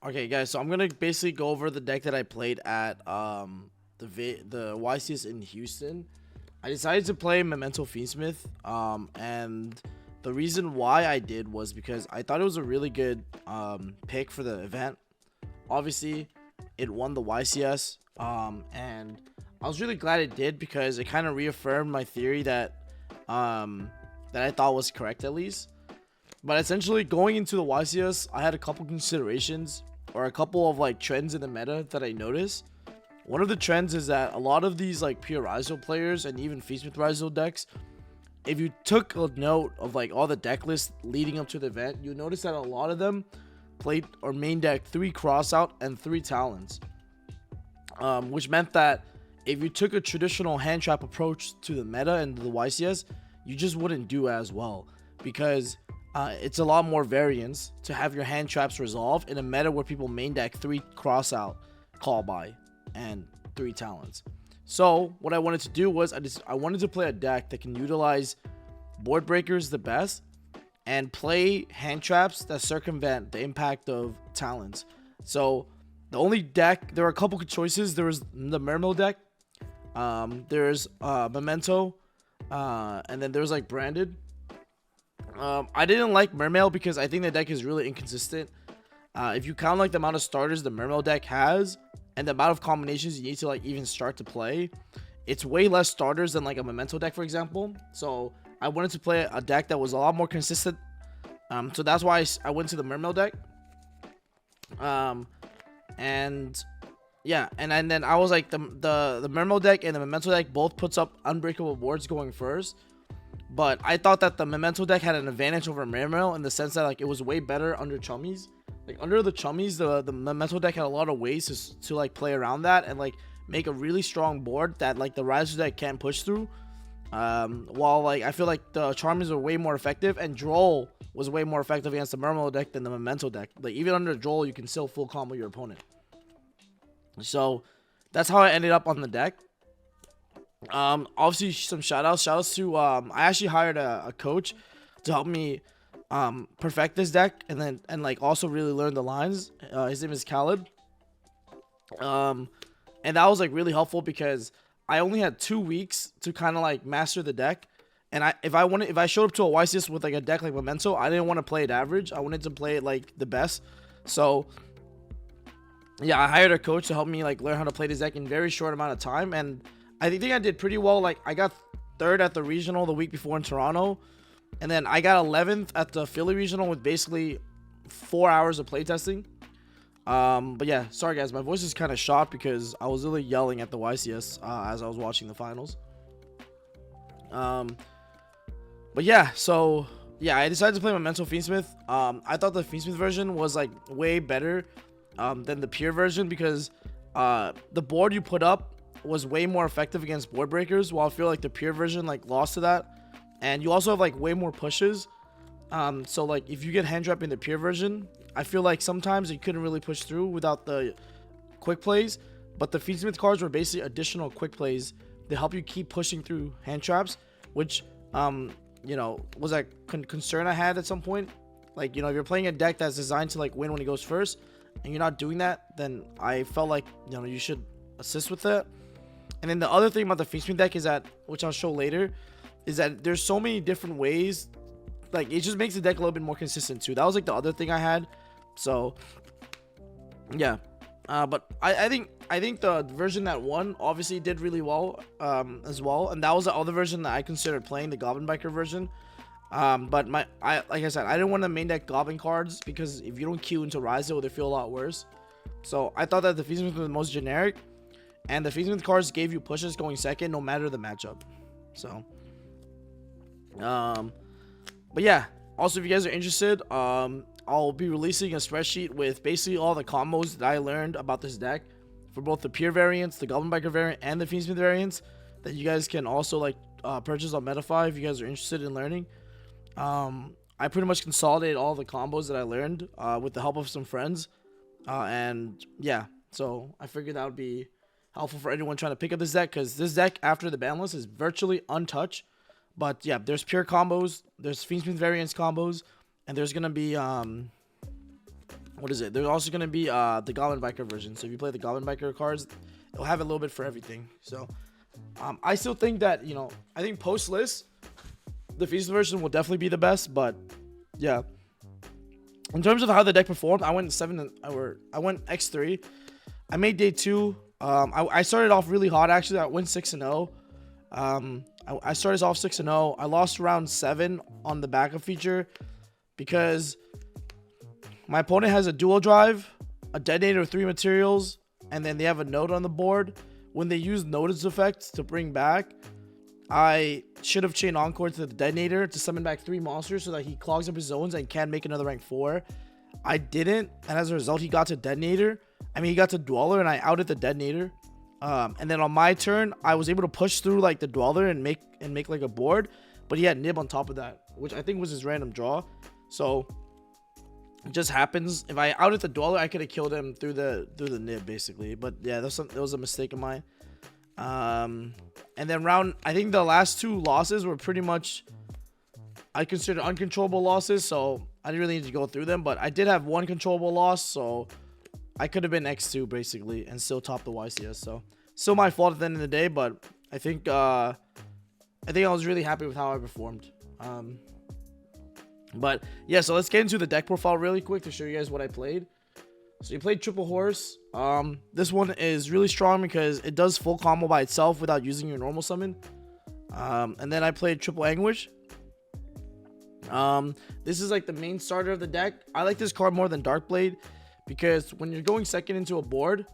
Okay, guys, so I'm gonna basically go over the deck that I played at the YCS in Houston. I decided to play Memento Fiendsmith, and the reason why I did was because I thought it was a really good pick for the event. Obviously, it won the YCS, and I was really glad it did because it kind of reaffirmed my theory that that I thought was correct at least. But essentially, going into the YCS, I had a couple considerations or a couple of like trends in the meta that I noticed. One of the trends is that a lot of these like pure Ryzo players and even Fiendsmith Ryzo decks, if you took a note of like all the deck lists leading up to the event, you notice that a lot of them played or main deck 3 Crossout and 3 Talons, which meant that if you took a traditional hand trap approach to the meta and the YCS, you just wouldn't do as well because it's a lot more variance to have your hand traps resolve in a meta where people main deck 3 Crossout, Call By, and 3 Talons. So what I wanted to do was I wanted to play a deck that can utilize board breakers the best and play hand traps that circumvent the impact of Talons. So the only deck, there are a couple of choices. There was the Mermail deck, there's Memento, and then there's like Branded. I didn't like Mermail because I think the deck is really inconsistent. If you count like the amount of starters the Mermail deck has and the amount of combinations you need to like even start to play, it's way less starters than like a Memento deck, for example. So I wanted to play a deck that was a lot more consistent. So that's why I went to the Mermail deck. And yeah, and then I was like the Mermail deck and the Memento deck both puts up unbreakable boards going first. But I thought that the Memento deck had an advantage over Mermail in the sense that like it was way better under Chummies. Like under the Chummies, the Memento deck had a lot of ways to like play around that and like make a really strong board that like the Ryzo deck can't push through. While like I feel like the Charmies are way more effective and Droll was way more effective against the Mermail deck than the Memento deck. Like even under Droll, you can still full combo your opponent. So that's how I ended up on the deck. Obviously some shoutouts to I actually hired a coach to help me perfect this deck and like also really learn the lines. His name is Khaled. And that was like really helpful because I only had 2 weeks to kind of like master the deck. And if I showed up to a YCS with like a deck like Memento, I didn't want to play it average. I wanted to play it like the best. So yeah, I hired a coach to help me like learn how to play this deck in a very short amount of time, and I think I did pretty well. Like I got 3rd at the regional the week before in Toronto, and then I got 11th at the Philly regional with basically 4 hours of playtesting. But yeah, sorry guys, my voice is kind of shot because I was really yelling at the YCS as I was watching the finals. But yeah, so yeah, I decided to play Memento Fiendsmith. I thought the Fiendsmith version was like way better than the pure version because the board you put up was way more effective against board breakers, while I feel like the pure version like lost to that. And you also have like way more pushes. So like if you get hand trap in the pure version, I feel like sometimes you couldn't really push through without the quick plays, but the Fiendsmith cards were basically additional quick plays to help you keep pushing through hand traps, which you know, was a concern I had at some point. Like, you know, if you're playing a deck that's designed to like win when he goes first and you're not doing that, then I felt like, you know, you should assist with it. And then the other thing about the Fiendsmith deck is that, which I'll show later, is that there's so many different ways. Like, it just makes the deck a little bit more consistent too. That was like the other thing I had. So yeah, but I think the version that won obviously did really well as well, and that was the other version that I considered playing, the Goblin Biker version. But like I said, I didn't want to main deck Goblin cards because if you don't queue into Ryzo, they feel a lot worse. So I thought that the Fiendsmith was the most generic, and the Fiendsmith cards gave you pushes going second no matter the matchup. So but yeah, also if you guys are interested, I'll be releasing a spreadsheet with basically all the combos that I learned about this deck for both the pure variants, the Goblin Biker variant, and the Fiendsmith variants that you guys can also like purchase on Metafy if you guys are interested in learning. I pretty much consolidated all the combos that I learned with the help of some friends, and yeah, so I figured that would be helpful for anyone trying to pick up this deck, because this deck after the ban list is virtually untouched. But yeah, there's pure combos, there's Fiendsmith variants combos, and there's gonna be what is it? There's also gonna be the Goblin Biker version. So if you play the Goblin Biker cards, it'll have a little bit for everything. So I still think that, you know, I think post list, the Feast version will definitely be the best. But yeah, in terms of how the deck performed, I went I went X3. I made day 2. I started off really hot actually. I went 6-0. I started off 6-0. I lost round 7 on the backup feature because my opponent has a dual drive, a detonator of 3 materials, and then they have a node on the board. When they use notice effects to bring back, I should have chained Encore to the detonator to summon back 3 monsters so that he clogs up his zones and can make another rank 4. I didn't, and as a result, he got to detonator. I mean, he got to Dweller, and I outed the detonator. And then on my turn, I was able to push through like the Dweller and make like a board, but he had Nib on top of that, which I think was his random draw. So it just happens. If I outed the Dweller, I could have killed him through the Nib basically. But yeah, that was a mistake of mine. And then I think the last 2 losses were pretty much, I consider uncontrollable losses, so I didn't really need to go through them. But I did have 1 controllable loss, so I could have been X2 basically and still top the YCS. So still my fault at the end of the day, but I think I was really happy with how I performed. But yeah, so let's get into the deck profile really quick to show you guys what I played. So you played Triple Horse. This one is really strong because it does full combo by itself without using your normal summon. And then I played Triple Anguish. This is like the main starter of the deck. I like this card more than Darkblade because when you're going second into a board,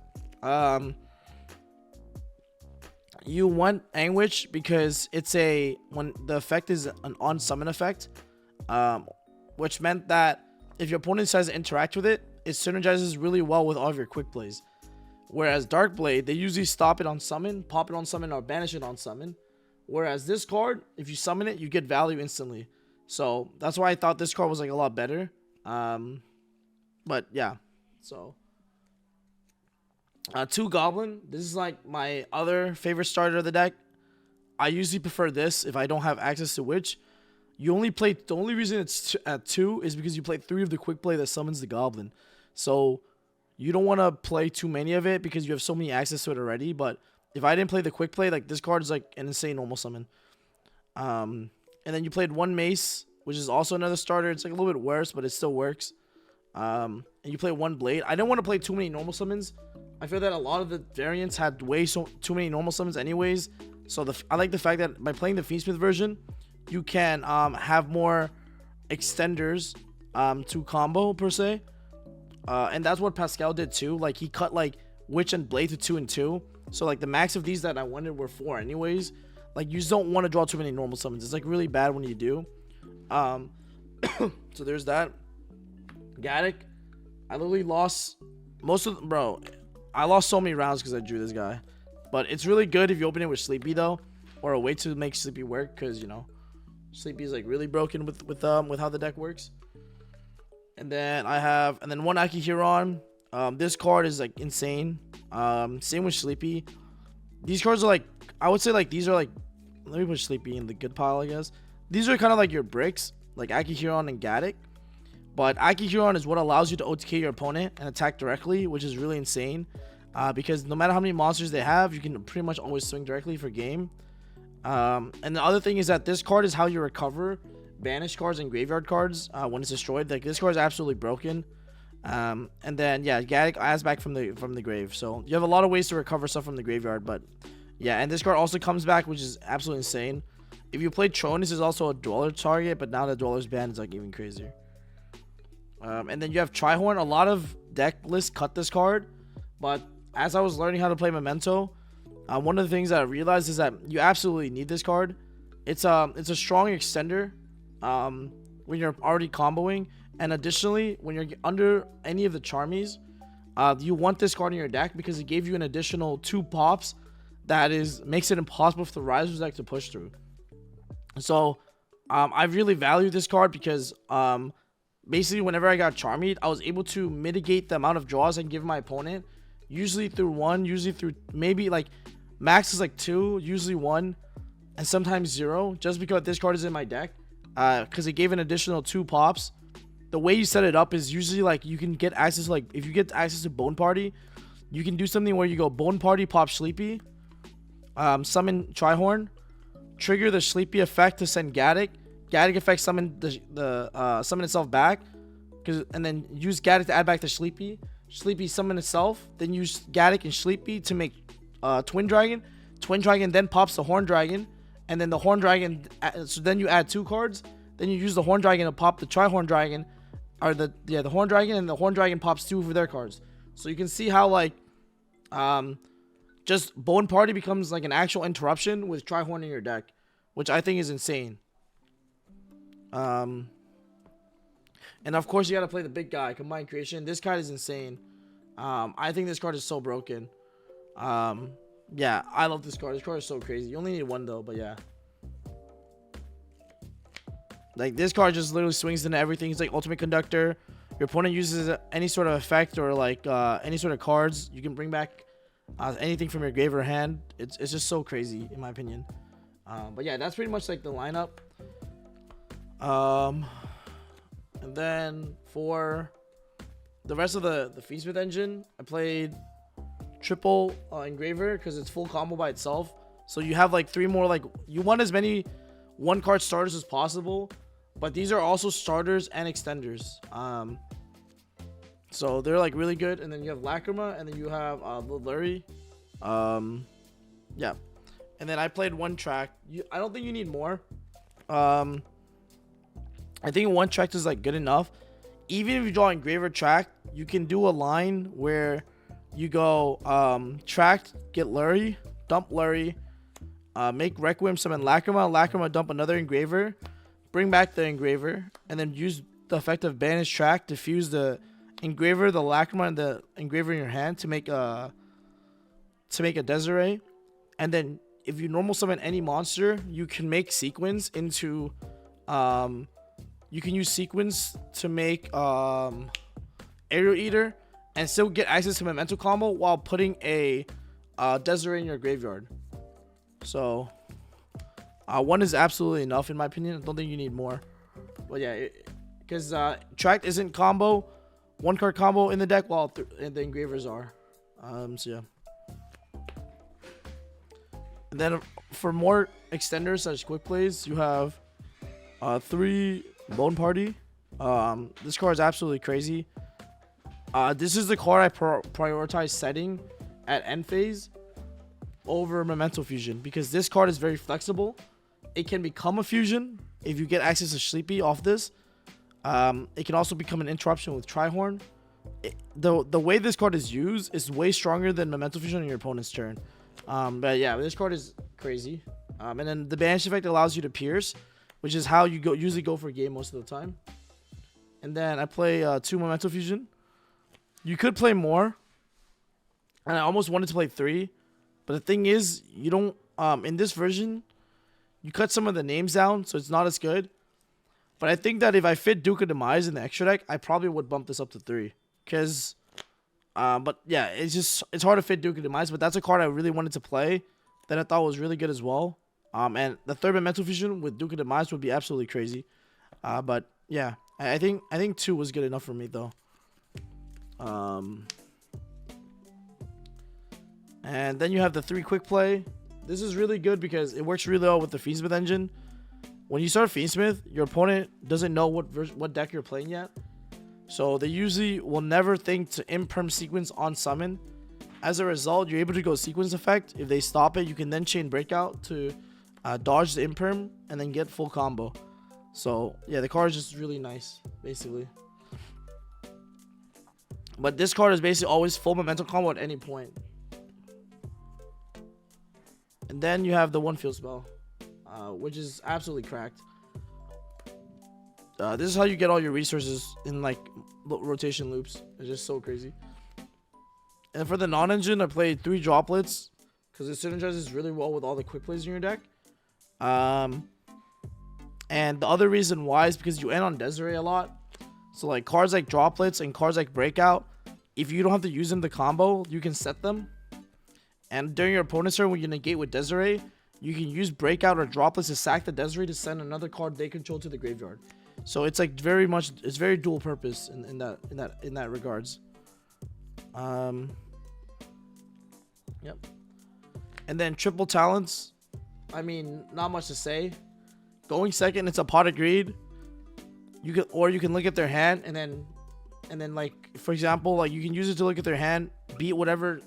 you want Anguish because when the effect is an on summon effect, which meant that if your opponent decides to interact with it, it synergizes really well with all of your quick plays. Whereas Darkblade, they usually stop it on summon, pop it on summon, or banish it on summon. Whereas this card, if you summon it, you get value instantly. So that's why I thought this card was like a lot better. But yeah, so 2 Goblin. This is like my other favorite starter of the deck. I usually prefer this if I don't have access to Witch. You only play, the only reason it's at 2 is because you play 3 of the quick play that summons the Goblin. So you don't want to play too many of it because you have so many access to it already. But if I didn't play the quick play, like this card is like an insane normal summon. And then you played 1 Mace, which is also another starter. It's like a little bit worse, but it still works. And you play 1 Blade. I didn't want to play too many normal summons. I feel that a lot of the variants had too many normal summons anyways. So I like the fact that by playing the Fiendsmith version, you can have more extenders to combo per se. And that's what Pascal did too. Like he cut like Witch and Blade to 2 and 2. So like the max of these that I wanted were 4 anyways. Like you just don't want to draw too many normal summons. It's like really bad when you do. So there's that. Gaddock, I literally lost I lost so many rounds because I drew this guy. But it's really good if you open it with Sleepy though, or a way to make Sleepy work, because you know Sleepy is like really broken with how the deck works. And then 1 Akihiron. This card is like insane. Same with Sleepy. These cards are like, I would say like these are like, let me put Sleepy in the good pile, I guess. These are kind of like your bricks, like Akihiron and Gaddock. But Akihiron is what allows you to OTK your opponent and attack directly, which is really insane. Because no matter how many monsters they have, you can pretty much always swing directly for game. And the other thing is that this card is how you recover banished cards and graveyard cards when it's destroyed. Like this card is absolutely broken. And then yeah, Gaddock adds back from the grave. So you have a lot of ways to recover stuff from the graveyard. But yeah, and this card also comes back, which is absolutely insane. If you play Tronus, is also a Dweller target, but now that Dweller's banned, it's like even crazier. And then you have Trihorn. A lot of deck lists cut this card, but as I was learning how to play Memento, one of the things that I realized is that you absolutely need this card. It's a strong extender when you're already comboing, and additionally when you're under any of the Charmies, you want this card in your deck because it gave you an additional 2 pops that makes it impossible for the Riser's deck to push through. So I really value this card because basically whenever I got Charmied, I was able to mitigate the amount of draws I can give my opponent, usually through 1, usually through maybe like max is like 2, usually 1, and sometimes 0, just because this card is in my deck, because it gave an additional 2 pops the way you set it up is usually like you can get access, like if you get access to Bone Party, you can do something where you go Bone Party, pop Sleepy, summon Trihorn, trigger the Sleepy effect to send Gaddock. Gaddock effect summon summon itself back, and then use Gaddock to add back to Sleepy. Sleepy summon itself, then use Gaddock and Sleepy to make Twin Dragon. Twin Dragon then pops the Horn Dragon, and then the Horn Dragon. So then you add 2 cards. Then you use the Horn Dragon to pop the Trihorn Dragon, or the Horn Dragon, and the Horn Dragon pops 2 of their cards. So you can see how like just Bone Party becomes like an actual interruption with Trihorn in your deck, which I think is insane. And of course you gotta play the big guy, Combined Creation. This card is insane. I think this card is so broken. Yeah, I love this card. This card is so crazy. You only need 1 though, but yeah. Like this card just literally swings into everything. It's like Ultimate Conductor. Your opponent uses any sort of effect or like any sort of cards, you can bring back anything from your grave or hand. It's just so crazy in my opinion. But yeah, that's pretty much like the lineup. And then for the rest of the Fiendsmith engine, I played triple Engraver because it's full combo by itself. So you have like 3 more, like you want as many 1-card starters as possible, but these are also starters and extenders. So they're like really good. And then you have Lacrima, and then you have Lurry. Yeah. And then I played 1 track. I don't think you need more. I think 1 track is like good enough. Even if you draw Engraver track, you can do a line where you go track, get Lurry, dump Lurry, make Requiem, summon Lacrima, dump another Engraver, bring back the Engraver, and then use the effect of Banish Track to fuse the Engraver, the Lacrima, and the Engraver in your hand to make a Desiree. And then if you normal summon any monster, you can make Sequence into you can use Sequence to make Aerial Eater and still get access to Memento combo while putting a Desiree in your graveyard. So 1 is absolutely enough in my opinion. I don't think you need more. But yeah, because Tract isn't combo, 1-card combo in the deck, while the Engravers are. So yeah. And then for more extenders such quick plays, you have 3 Bone Party. This card is absolutely crazy. This is the card I prioritize setting at end phase over Memento Fusion because this card is very flexible. It can become a fusion if you get access to Sleepy off this. It can also become an interruption with Trihorn. The way this card is used is way stronger than Memento Fusion on your opponent's turn. But yeah, this card is crazy. And then the Banish effect allows you to pierce, which is how you usually go for a game most of the time. And then I play 2 Memento Fusion. You could play more, and I almost wanted to play 3, but the thing is, you don't. In this version, you cut some of the names down, so it's not as good. But I think that if I fit Duke of Demise in the extra deck, I probably would bump this up to 3. Cause, but yeah, it's hard to fit Duke of Demise, but that's a card I really wanted to play that I thought was really good as well. And the 3rd Memento Fusion with Duke of Demise would be absolutely crazy. But yeah, I think 2 was good enough for me though. And then you have the 3 quick play. This is really good because it works really well with the Fiendsmith engine. When you start Fiendsmith, your opponent doesn't know what deck you're playing yet, so they usually will never think to imperm Sequence on summon. As a result, you're able to go Sequence effect. If they stop it, you can then chain Breakout to dodge the imperm and then get full combo. So yeah, the card is just really nice basically. But this card is basically always full Memento combo at any point. And then you have the 1 field spell, which is absolutely cracked. This is how you get all your resources in like rotation loops. It's just so crazy. And for the non-engine, I played 3 droplets because it synergizes really well with all the quick plays in your deck. And the other reason why is because you end on Desiree a lot. So like cards like droplets and cards like breakout, if you don't have to use them to combo, you can set them. And during your opponent's turn, when you negate with Desiree, you can use breakout or droplets to sack the Desiree to send another card they control to the graveyard. So it's like it's very dual purpose in that regards. Yep. And then triple talents. I mean, not much to say. Going second, it's a pot of greed. You can look at their hand and then like, for example, like you can use it to look at their hand, beat whatever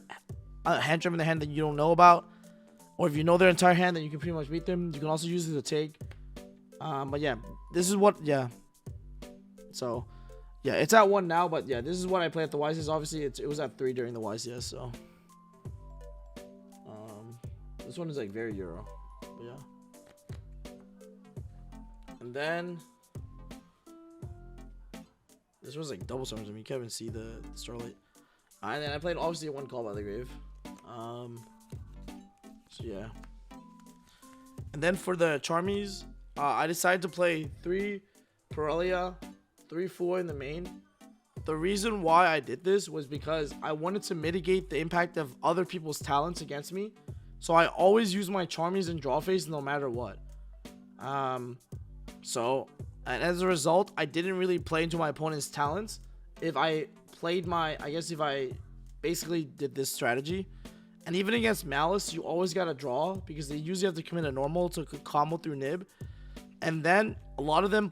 hand trap in their hand that you don't know about, or if you know their entire hand, then you can pretty much beat them. You can also use it to take. But yeah, this is what So yeah, it's at 1 now, but yeah, this is what I play at the YCS. Obviously, it was at 3 during the YCS. So this one is like very Euro. But yeah. And then this was like double summers. I mean, you can't even see the Starlight. And then I played obviously one Call by the Grave. So yeah. And then for the Charmies, I decided to play 3 Pirellia, 3-4 in the main. The reason why I did this was because I wanted to mitigate the impact of other people's talents against me. So I always use my Charmies and draw face no matter what. And as a result, I didn't really play into my opponent's talents. If I basically did this strategy. And even against Malice, you always gotta draw because they usually have to commit a normal to combo through Nib. And then a lot of them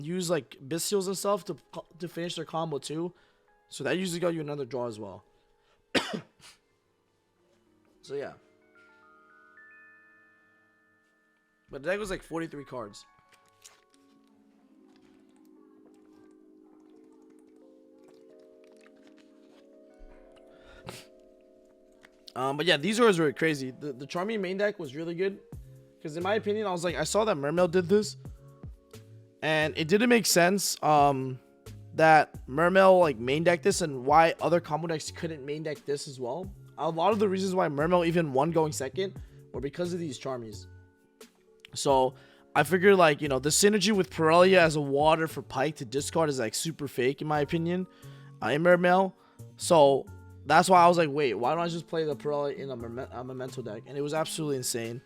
use like Bestials and stuff to finish their combo too. So that usually got you another draw as well. So yeah. But the deck was like 43 cards. But yeah, these orders were crazy. The Charmy main deck was really good. Because in my opinion, I was like, I saw that Mermail did this. And it didn't make sense that Mermail like main deck this and why other combo decks couldn't main deck this as well. A lot of the reasons why Mermail even won going second were because of these Charmies. So I figured like, the synergy with Pirellia as a water for Pike to discard is like super fake in my opinion in Mermail. So that's why I was like, wait, why don't I just play the Pirelli in a Memento deck? And it was absolutely insane.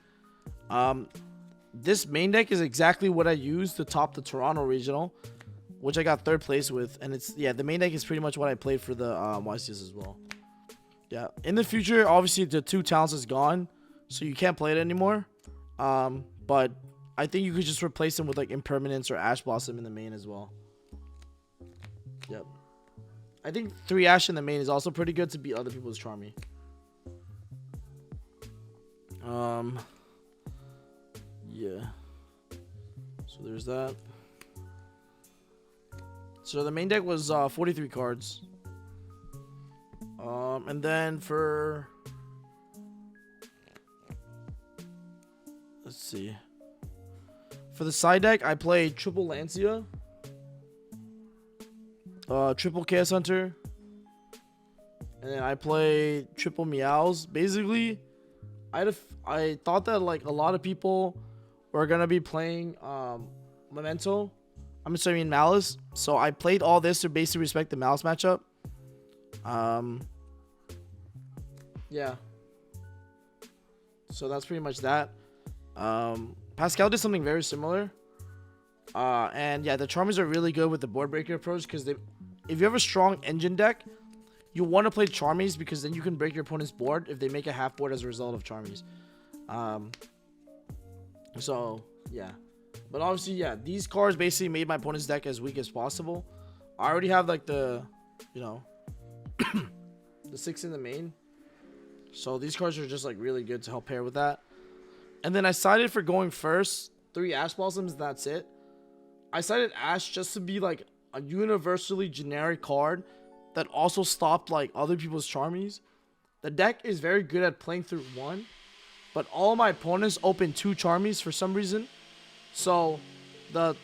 This main deck is exactly what I used to top the Toronto Regional, which I got 3rd place with. And the main deck is pretty much what I played for the YCS as well. Yeah, in the future, obviously the 2 talents is gone, so you can't play it anymore. But I think you could just replace them with like Impermanence or Ash Blossom in the main as well. Yep. I think 3 Ash in the main is also pretty good to beat other people's Charmy. Yeah. So there's that. So the main deck was 43 cards. And then for... Let's see. For the side deck, I played triple Lancia. Triple Chaos Hunter, and then I play triple Meows. Basically, I thought that like a lot of people were gonna be playing Memento. I'm sorry, Malice. So I played all this to basically respect the Malice matchup. Yeah. So that's pretty much that. Pascal did something very similar. And yeah, the Charmers are really good with the board breaker approach because if you have a strong engine deck, you want to play Charmies because then you can break your opponent's board if they make a half board as a result of Charmies. So yeah, but obviously yeah, these cards basically made my opponent's deck as weak as possible. I already have like the the 6 in the main, so these cards are just like really good to help pair with that. And then I decided for going first 3 Ash Blossoms. That's it. I cited Ash just to be like a universally generic card that also stopped like other people's Charmies. The deck is very good at playing through 1, but all my opponents open 2 Charmies for some reason. So the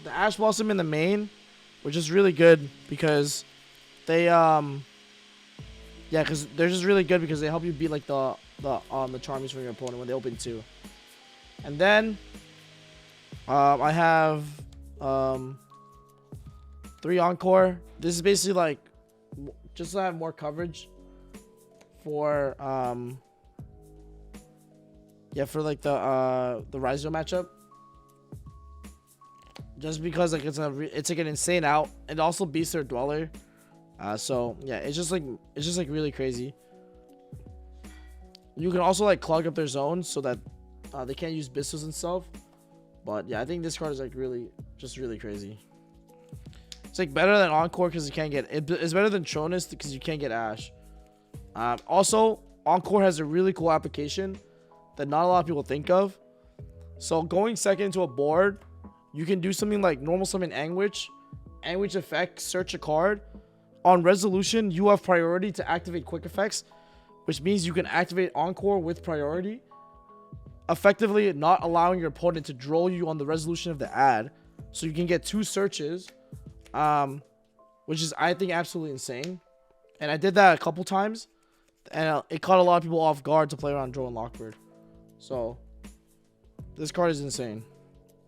Ash Blossom in the main were just really good because they because they're just really good because they help you beat like the Charmies from your opponent when they open 2. And then I have 3 Encore. This is basically like just to have more coverage for for like the Rizzo matchup. just because like it's like an insane out, and also beats their dweller. So yeah, it's just like really crazy. You can also like clog up their zones so that they can't use Bistos and stuff. But yeah, I think this card is like really crazy. It's like better than Encore because you can't get it's better than Tronus because you can't get Ash. Also, Encore has a really cool application that not a lot of people think of. So going second into a board, you can do something like normal summon Anguish effect, search a card. On resolution, you have priority to activate quick effects, which means you can activate Encore with priority, effectively not allowing your opponent to draw you on the resolution of the ad. So you can get 2 searches, which is, I think, absolutely insane. And I did that a couple times, and it caught a lot of people off guard to play around Drow and Lockbird. So this card is insane.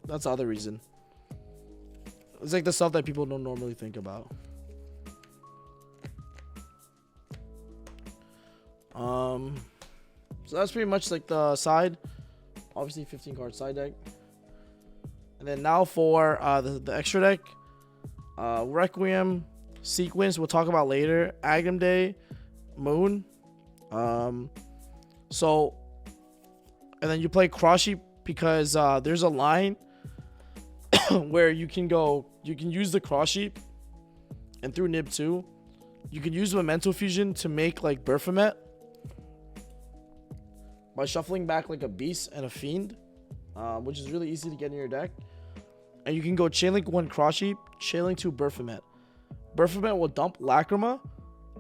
That's the other reason. It's like the stuff that people don't normally think about. So that's pretty much like the side. Obviously 15 card side deck. And then now for the extra deck. Requiem, Sequence, we'll talk about later. Agnum Day, Moon. So, and then you play Cross Sheep because there's a line where you can use the Cross Sheep, and through Nib 2, you can use Memento Fusion to make like Baphomet by shuffling back like a Beast and a Fiend, which is really easy to get in your deck. And you can go Chainlink 1 Cross Sheep, Chainlink 2 Baphomet. Baphomet will dump Lacrima.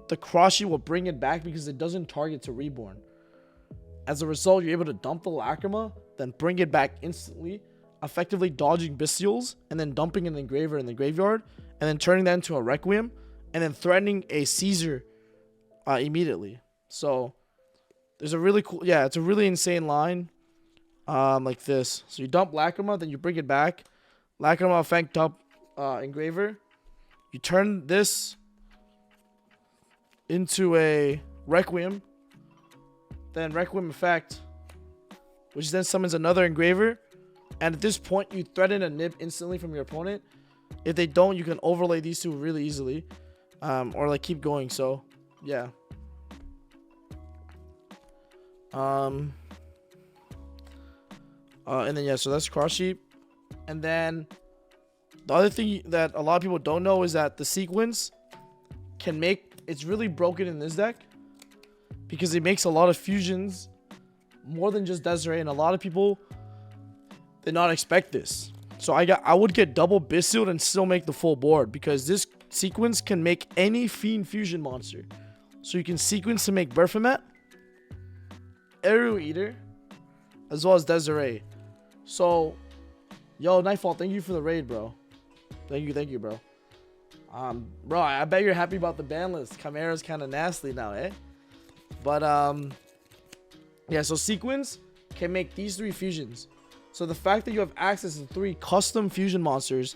The Cross Sheep will bring it back because it doesn't target to Reborn. As a result, you're able to dump the Lacrima, then bring it back instantly, effectively dodging Bestials, and then dumping an Engraver in the graveyard, and then turning that into a Requiem, and then threatening a Caesar immediately. So there's a really cool, yeah, it's a really insane line, like this. So you dump Lacrima, then you bring it back. Lacrima effect dump Engraver. You turn this into a Requiem, then Requiem effect, which then summons another Engraver. And at this point, you threaten a Nib instantly from your opponent. If they don't, you can overlay these two really easily, or like keep going. So yeah. And then yeah, so that's Cross Sheep. And then the other thing that a lot of people don't know is that the Sequence can make, it's really broken in this deck because it makes a lot of fusions more than just Desiree, and a lot of people did not expect this. So I would get double Bistilled and still make the full board because this Sequence can make any Fiend fusion monster. So you can Sequence to make Baphomet, Eru Eater, as well as Desiree. So, yo, Nightfall, thank you for the raid, bro. Thank you, bro. Bro, I bet you're happy about the ban list. Chimera's kind of nasty now, eh? But, yeah, so Sequence can make these 3 fusions. So the fact that you have access to 3 custom fusion monsters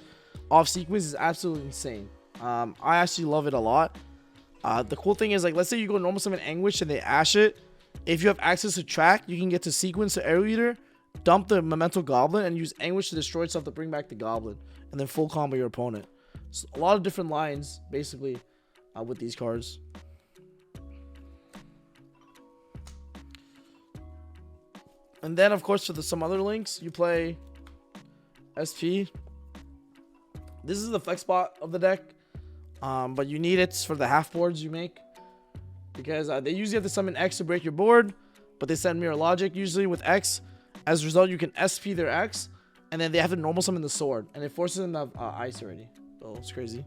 off Sequence is absolutely insane. I actually love it a lot. The cool thing is, like, let's say you go normal summon Anguish and they Ash it. If you have access to Track, you can get to Sequence to Arrow Eater, dump the Memento Goblin, and use Anguish to destroy itself to bring back the Goblin, and then full combo your opponent. So a lot of different lines, basically, with these cards. And then, of course, for some other links, you play SP. This is the flex spot of the deck, but you need it for the half boards you make. Because they usually have to summon X to break your board, but they send Mirror Logic usually with X. As a result, you can SP their X, and then they have to normal summon the sword, and it forces them to have ice already. So it's crazy.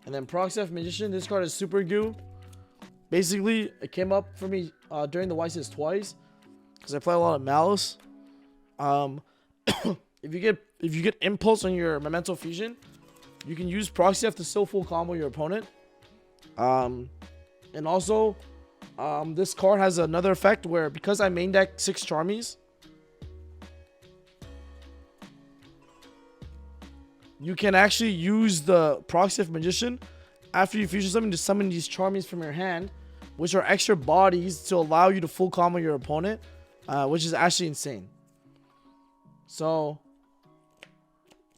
And then Proxef Magician, this card is super goo. Basically, it came up for me during the YCS twice, because I play a lot of Malice. If you get Impulse on your Memento Fusion, you can use Proxef to still full combo your opponent. And also, this card has another effect where, because I main deck 6 Charmies, you can actually use the Proxef Magician after you fusion something to summon these Charmies from your hand, which are extra bodies to allow you to full combo your opponent, which is actually insane. So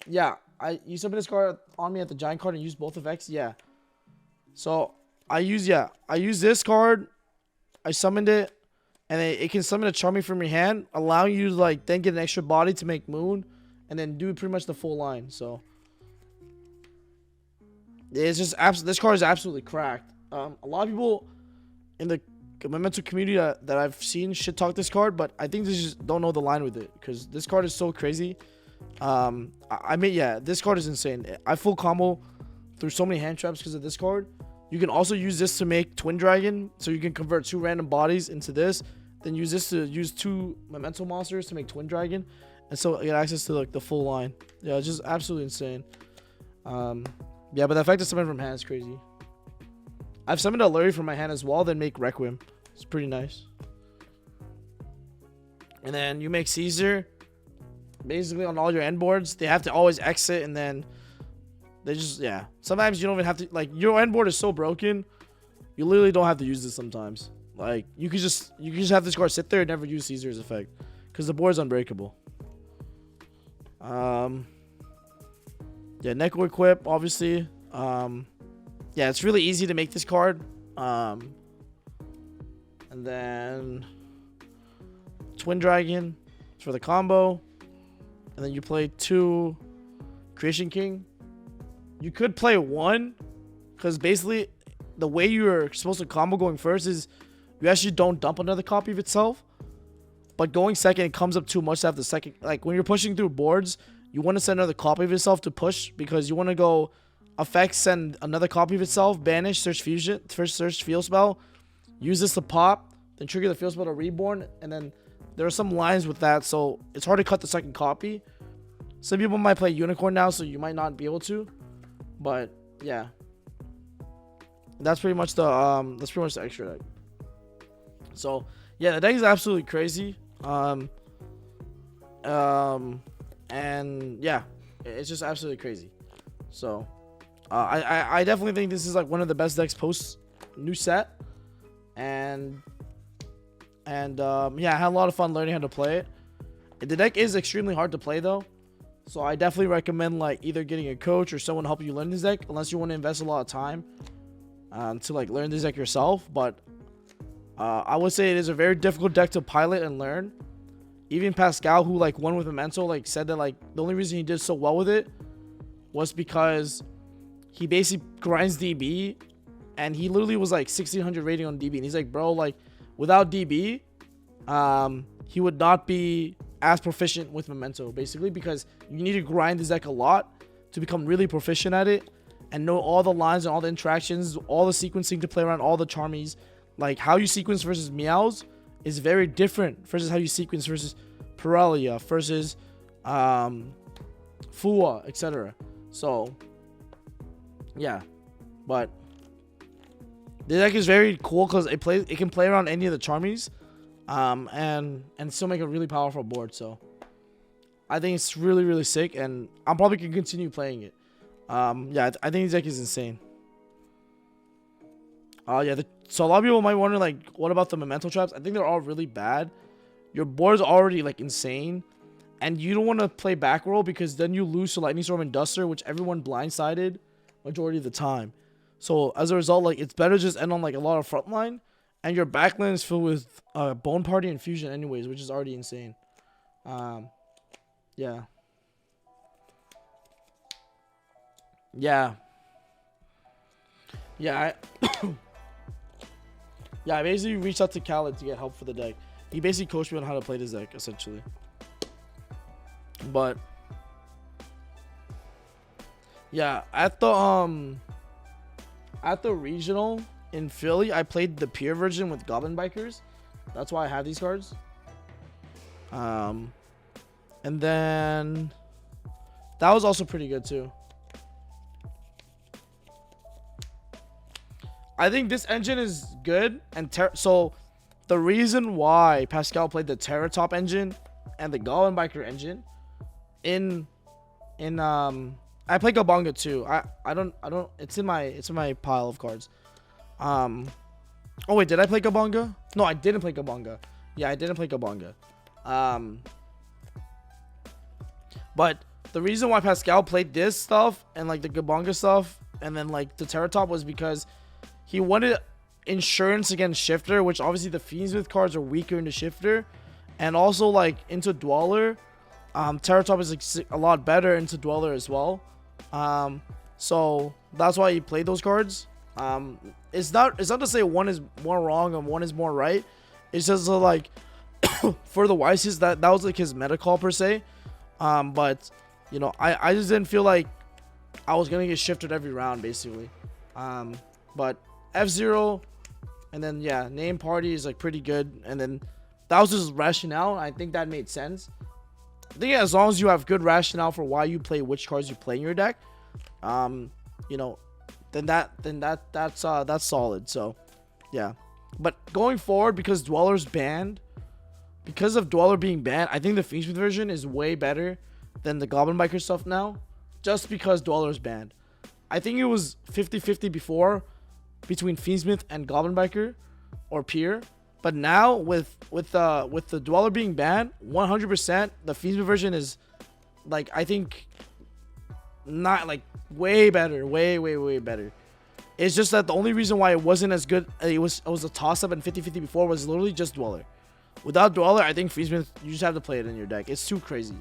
yeah, you summon this card on me at the giant card and use both effects. Yeah. So I use this card. I summoned it, and it can summon a Charmy from your hand, allowing you to like then get an extra body to make Moon, and then do pretty much the full line. So it's just this card is absolutely cracked. A lot of people in the Memento community that I've seen shit talk this card, but I think they just don't know the line with it because this card is so crazy. I mean, yeah, this card is insane. I full combo through so many hand traps because of this card. You can also use this to make Twin Dragon, so you can convert 2 random bodies into this. Then use this to use 2 Memento monsters to make Twin Dragon, and so get access to like the full line. Yeah, it's just absolutely insane. Yeah, but the fact that summon from hand is crazy. I've summoned a Lurie from my hand as well, then make Requiem. It's pretty nice. And then you make Caesar. Basically on all your end boards, they have to always exit, and then they just, yeah. Sometimes you don't even have to, like, your end board is so broken, you literally don't have to use this sometimes. Like, you could just have this card sit there and never use Caesar's effect, because the board's unbreakable. Yeah, Neko Equip, obviously. Yeah, it's really easy to make this card. And then Twin Dragon for the combo. And then you play 2 Creation King. You could play 1, because basically the way you're supposed to combo going first is you actually don't dump another copy of itself. But going second, it comes up too much to have the second. Like when you're pushing through boards, you want to send another copy of itself to push, because you want to go effects, send another copy of itself, banish, search fusion, first search field spell, use this to pop, then trigger the field spell to reborn, and then there are some lines with that, so it's hard to cut the second copy. Some people might play Unicorn now, so you might not be able to, but yeah, that's pretty much the extra deck. So yeah, the deck is absolutely crazy. And yeah, it's just absolutely crazy. So I definitely think this is like one of the best decks post new set, and yeah, I had a lot of fun learning how to play it. The deck is extremely hard to play though, so I definitely recommend like either getting a coach or someone to help you learn this deck, unless you want to invest a lot of time to like learn this deck yourself. But I would say it is a very difficult deck to pilot and learn. Even Pascal, who like won with Memento, like said that like the only reason he did so well with it was because he basically grinds DB, and he literally was like 1600 rating on DB, and he's like, bro, like without DB, he would not be as proficient with Memento, basically, because you need to grind this deck a lot to become really proficient at it and know all the lines and all the interactions, all the sequencing to play around all the Charmies. Like how you sequence versus Meows is very different versus how you sequence versus Pirellia versus Fua, etc. So yeah, but the deck is very cool because it can play around any of the Charmies, and still make a really powerful board. So I think it's really, really sick, and I'm probably gonna continue playing it. Yeah, I think this deck is insane. Yeah, so a lot of people might wonder, like, what about the Memento traps? I think they're all really bad. Your board's already, like, insane. And you don't want to play back roll, because then you lose to Lightning Storm and Duster, which everyone blindsided majority of the time. So, as a result, like, it's better just end on, like, a lot of frontline. And your backline is filled with Bone Party and Fusion anyways, which is already insane. Yeah. Yeah. Yeah, yeah, I basically reached out to Khaled to get help for the deck. He basically coached me on how to play this deck, essentially. But yeah, at the regional in Philly, I played the Pier version with Goblin Bikers. That's why I have these cards. And then that was also pretty good too. I think this engine is good, and so the reason why Pascal played the Terratop engine and the Goblin Biker engine I play Gabonga too. I don't it's in my pile of cards. Oh wait, did I play Gabonga? No, I didn't play Gabonga. Yeah, I didn't play Gabonga. But the reason why Pascal played this stuff and like the Gabonga stuff and then like the Terratop was because he wanted insurance against Shifter, which obviously the Fiendsmith cards are weaker into Shifter, and also like into Dweller. Terratop is like a lot better into Dweller as well. So that's why he played those cards. It's not to say one is more wrong and one is more right. It's just like for the YCS that was like his meta call per se. But you know, I just didn't feel like I was gonna get shifted every round basically. But F0 and then yeah, name party is like pretty good, and then that was his rationale. I think that made sense. I think as long as you have good rationale for why you play which cards you play in your deck, you know, then that's solid. So yeah, but going forward, because Dweller's banned, because of Dweller being banned, I think the Fiendsmith version is way better than the Goblin Biker stuff now, just because Dweller's banned. I think it was 50-50 before between Fiendsmith and Goblin Biker or Pier, but now with the Dweller being banned, 100% the Fiendsmith version is like, I think, not like way better, way better. It's just that the only reason why it wasn't as good, it was a toss up and 50-50 before, was literally just Dweller. Without Dweller, I think Fiendsmith, you just have to play it in your deck. It's too crazy.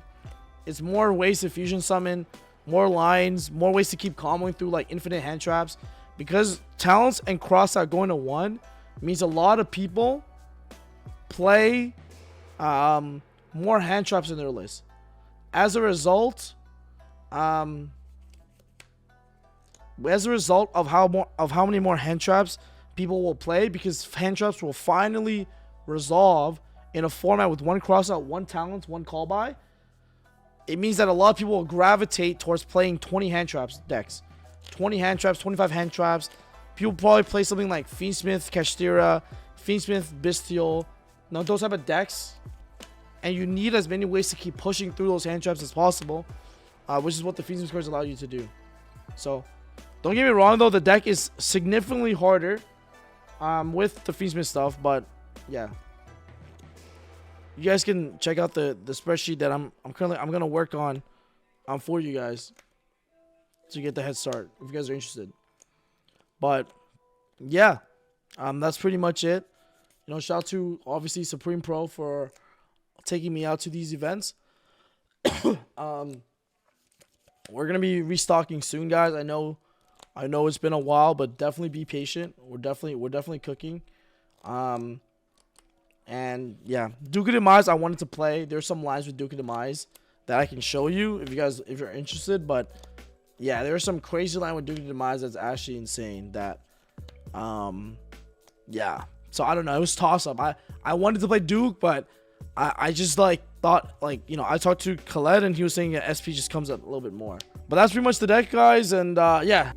It's more ways to fusion summon, more lines, more ways to keep comboing through like infinite hand traps. Because talents and cross out going to 1 means a lot of people play more hand traps in their list. As a result of how many more hand traps people will play, because hand traps will finally resolve in a format with 1 cross out, 1 talent, 1 call by. It means that a lot of people will gravitate towards playing 20 hand traps decks. 20 hand traps, 25 hand traps. People probably play something like Fiendsmith, Kashtira, Fiendsmith, Bestial, those type of decks. And you need as many ways to keep pushing through those hand traps as possible, which is what the Fiendsmith cards allow you to do. So, don't get me wrong though, the deck is significantly harder with the Fiendsmith stuff, but yeah. You guys can check out the spreadsheet that I'm gonna work on for you guys to get the head start if you guys are interested. But yeah, that's pretty much it. You know, shout out to obviously Supreme Pro for taking me out to these events. We're gonna be restocking soon, guys. I know it's been a while, but definitely be patient. We're definitely cooking. And yeah, Duke of Demise I wanted to play. There's some lines with Duke of Demise that I can show you if you're interested. But yeah, there's some crazy line with Duke of Demise that's actually insane. That yeah. So I don't know. It was toss up. I wanted to play Duke, but I just like thought, like, you know, I talked to Khaled and he was saying that SP just comes up a little bit more. But that's pretty much the deck, guys. And yeah.